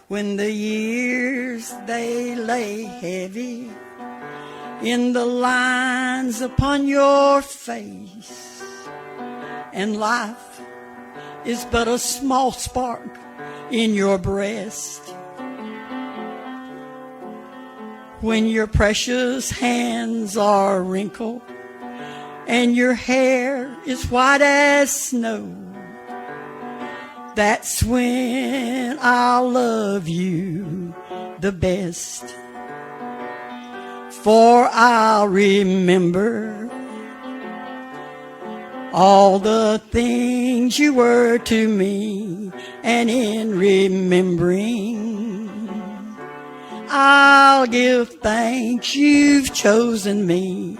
when the years they lay heavy in the lines upon your face, and life is but a small spark in your breast, when your precious hands are wrinkled and your hair is white as snow, that's when I'll love you the best. For I'll remember all the things you were to me, and in remembering, I'll give thanks you've chosen me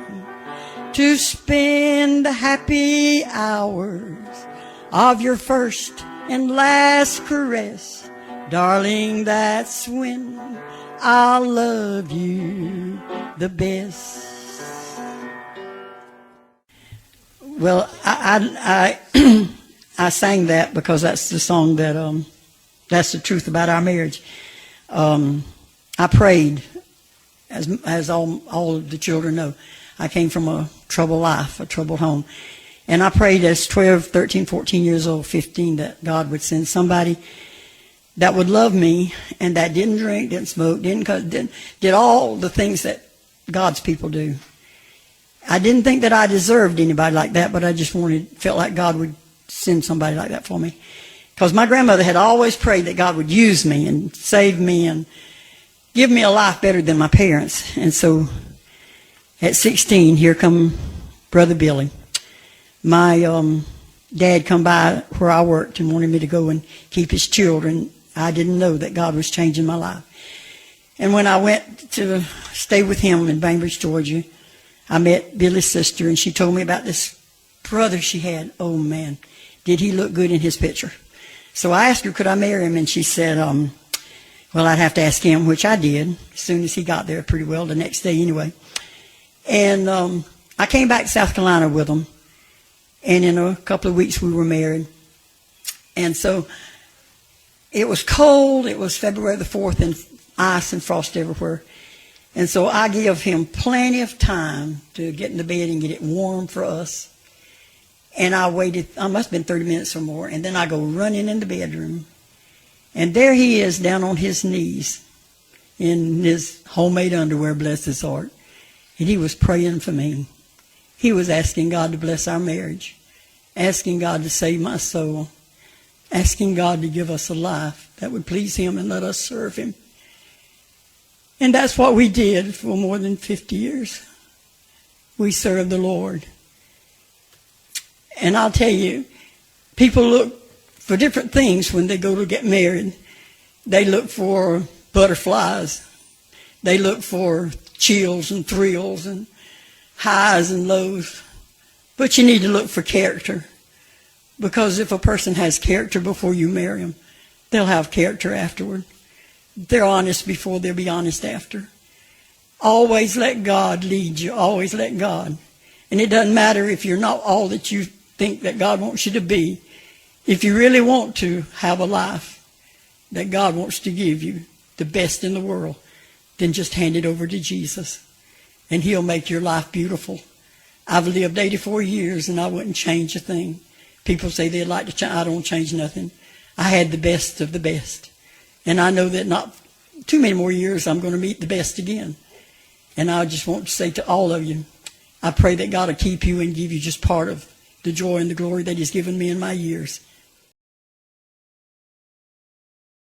to spend the happy hours of your first and last caress. Darling, that's when I'll love you the best. Well, I sang that because that's the song that that's the truth about our marriage. I prayed, as all of the children know. I came from a troubled life, a troubled home. And I prayed as 12, 13, 14 years old, 15, that God would send somebody that would love me and that didn't drink, didn't smoke, did all the things that God's people do. I didn't think that I deserved anybody like that, but I just felt like God would send somebody like that for me. Because my grandmother had always prayed that God would use me and save me and give me a life better than my parents. And so at 16, here come Brother Billy. My dad come by where I worked and wanted me to go and keep his children. I didn't know that God was changing my life. And when I went to stay with him in Bainbridge, Georgia, I met Billy's sister, and she told me about this brother she had. Oh, man, did he look good in his picture. So I asked her, could I marry him? And she said, well, I'd have to ask him, which I did as soon as he got there, pretty well the next day anyway. And I came back to South Carolina with him, and in a couple of weeks we were married. And so it was cold. It was February the 4th, and ice and frost everywhere. And so I give him plenty of time to get in the bed and get it warm for us. And I waited, I must have been 30 minutes or more, and then I go running in the bedroom. And there he is down on his knees in his homemade underwear, bless his heart. And he was praying for me. He was asking God to bless our marriage, asking God to save my soul, asking God to give us a life that would please him and let us serve him. And that's what we did for more than 50 years. We served the Lord. And I'll tell you, people look for different things when they go to get married. They look for butterflies. They look for chills and thrills and highs and lows. But you need to look for character. Because if a person has character before you marry them, they'll have character afterward. They're honest before they'll be honest after. Always let God lead you. Always let God. And it doesn't matter if you're not all that you think that God wants you to be. If you really want to have a life that God wants to give you, the best in the world, then just hand it over to Jesus. And he'll make your life beautiful. I've lived 84 years and I wouldn't change a thing. People say they'd like to change. I don't change nothing. I had the best of the best. And I know that not too many more years I'm going to meet the best again. And I just want to say to all of you, I pray that God will keep you and give you just part of the joy and the glory that he's given me in my years.